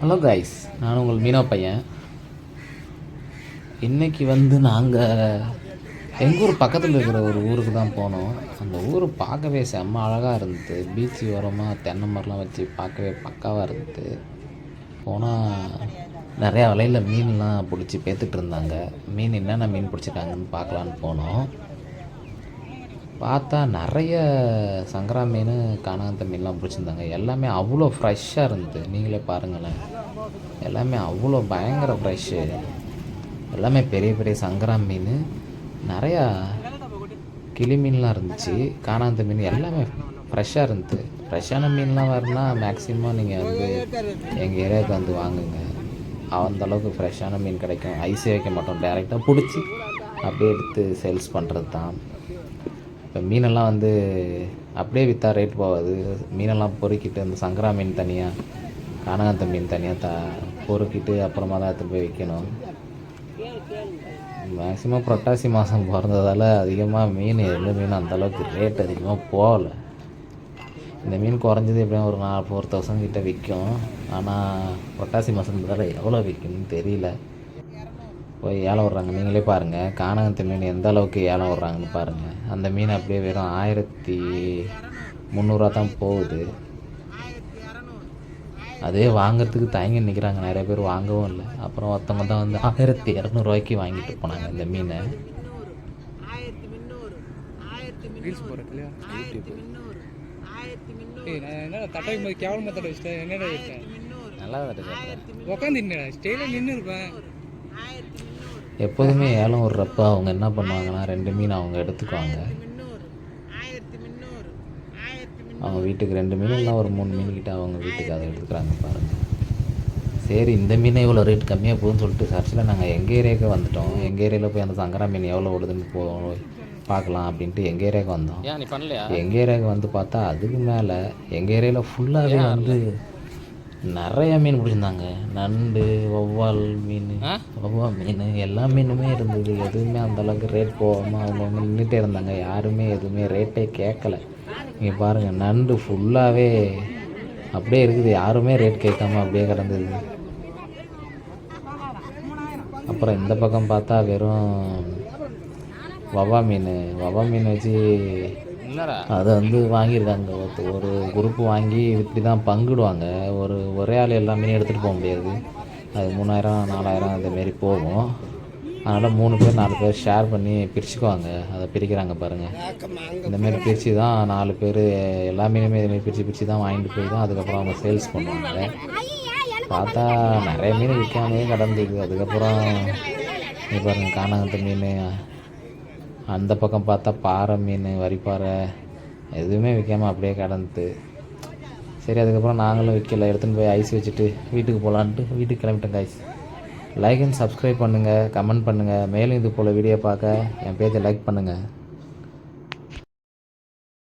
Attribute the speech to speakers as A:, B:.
A: Hello guys, நான் உங்கள் மீனோ பையன். இன்றைக்கி நாங்கள் எங்கள் ஊர் பக்கத்தில் இருக்கிற ஒரு ஊருக்கு தான் போனோம். அந்த ஊர் பார்க்கவே செம்ம அழகாக இருந்தது. பீச்சு ஓரமாக தென்னை மரம்லாம் வச்சு பார்க்கவே பக்காவாக இருந்தது. போனால் நிறையா வலையில் மீன்லாம் பிடிச்சி பேத்துட்டு இருந்தாங்க. மீன் என்னென்ன மீன் பிடிச்சிருக்காங்கன்னு பார்க்கலான்னு போனோம். பார்த்தா நிறைய சங்கரா மீன், காணாங்கத்தை மீன்லாம் பிடிச்சிருந்தாங்க. எல்லாமே அவ்வளோ ஃப்ரெஷ்ஷாக இருந்தது. நீங்களே பாருங்களேன், எல்லாமே அவ்வளோ பயங்கர ஃப்ரெஷ்ஷு. எல்லாமே பெரிய பெரிய சங்கரா மீன், நிறையா கிளி மீன்லாம் இருந்துச்சு. காணாங்கத்தை மீன் எல்லாமே ஃப்ரெஷ்ஷாக இருந்தது. ஃப்ரெஷ்ஷான மீன்லாம் வரணும்னா மேக்ஸிமம் நீங்கள் எங்கள் ஏரியாவுக்கு வாங்குங்க. அந்தளவுக்கு ஃப்ரெஷ்ஷான மீன் கிடைக்கும். ஐஸே வைக்க மாட்டோம், டைரெக்டாக பிடிச்சி அப்படியே எடுத்து சேல்ஸ் பண்ணுறது தான். இப்போ மீனெல்லாம் அப்படியே விற்றா ரேட் போகாது. மீனெல்லாம் பொறுக்கிட்டு அந்த சங்கரா மீன் தனியாக, காணாங்கத்தை மீன் தனியாக பொறுக்கிட்டு அப்புறமா தான் எடுத்து போய் விற்கணும். மேக்ஸிமம் புரட்டாசி மாதம் பிறந்ததால் அதிகமாக எந்த மீன் அந்தளவுக்கு ரேட் அதிகமாக போகலை. இந்த மீன் குறைஞ்சது எப்படியும் ஒரு 4,000 கிட்டே விற்கும். ஆனால் புரட்டாசி மாதம்ன்றதால எவ்வளோ விற்கும்னு தெரியல. போய் ஏலம் விட்றாங்க, நீங்களே பாருங்கள். காணாங்கத்தை மீன் எந்த அளவுக்கு ஏலம் விட்றாங்கன்னு பாருங்கள். அந்த மீன் அப்படியே வெறும் 1,300 தான் போகுது. அதே வாங்கிறதுக்கு தயங்கி நிற்கிறாங்க, நிறைய பேர் வாங்கவும் இல்லை. அப்புறம் ஒருத்தவங்க தான் 1,200 வாங்கிட்டு போனாங்க இந்த மீனை. நல்லா எப்போதுமே ஏலம் விட்றப்ப அவங்க என்ன பண்ணுவாங்கன்னா 2 மீன் அவங்க எடுத்துக்குவாங்க. அவங்க வீட்டுக்கு 2 மீன் இல்லை ஒரு 3 மீன் கிட்ட அவங்க வீட்டுக்கு அதை எடுத்துக்கிறாங்க பாருங்கள். சரி, இந்த மீனை இவ்வளோ ரேட் கம்மியாக போகுதுன்னு சொல்லிட்டு சர்ச்சில் நாங்கள் எங்கள் ஏரியாவுக்கு வந்துவிட்டோம். எங்கள் ஏரியாவில் போய் அந்த சங்கரா மீன் எவ்வளோ ஓடுதுன்னு பார்க்கலாம் அப்படின்ட்டு எங்கள் ஏரியாவுக்கு வந்தோம். எங்கள் ஏரியாவுக்கு பார்த்தா அதுக்கு மேலே எங்கள் ஏரியாவில் ஃபுல்லாகவே நிறைய மீன் பிடிச்சிருந்தாங்க. நண்டு, வவ்வால் மீன் எல்லா மீனுமே இருந்தது. எதுவுமே அந்தளவுக்கு ரேட் போகாமல் அவங்கவுங்க நின்றுட்டே இருந்தாங்க. யாருமே எதுவுமே ரேட்டே கேட்கல. இங்கே பாருங்கள், நண்டு ஃபுல்லாகவே அப்படியே இருக்குது. யாருமே ரேட் கேட்காம அப்படியே கிடந்தது. அப்புறம் இந்த பக்கம் பார்த்தா வெறும் வவ்வா மீன் வச்சு அதை வாங்கியிருக்காங்க. ஒரு குரூப்பு வாங்கி இப்படி தான் பங்கிடுவாங்க. ஒரே ஆள் எல்லா மீனையும் எடுத்துகிட்டு போக முடியாது. அது 3,000 4,000 அதுமாரி போகும். அதனால் 3 பேர் 4 பேர் ஷேர் பண்ணி பிரிச்சுக்குவாங்க. அதை பிரிக்கிறாங்க பாருங்கள். இந்தமாரி பிரித்து தான் 4 பேர் எல்லா மீனுமே இதுமாரி பிரித்து தான் வாங்கிட்டு போய் தான் அதுக்கப்புறம் அவங்க சேல்ஸ் பண்ணுவாங்க. பார்த்தா நிறைய மீன் விற்காமே கிடந்தது. அதுக்கப்புறம் இது பாருங்கள், காணாங்கத்தை மீன். அந்த பக்கம் பார்த்தா பாறை மீன், வரிப்பாறை எதுவுமே விற்காமல் அப்படியே கிடந்துது. சரி, அதுக்கப்புறம் நாங்களும் விற்கலை, எடுத்துன்னு போய் ஐஸ் வச்சுட்டு வீட்டுக்கு போகலான்ட்டு வீட்டுக்கு கிளம்பிட்டோம் கைஸ். லைக் அண்ட் சப்ஸ்கிரைப் பண்ணுங்கள், கமெண்ட் பண்ணுங்கள். மேலும் இது போல் வீடியோ பார்க்க என் பேஜை லைக் பண்ணுங்கள்.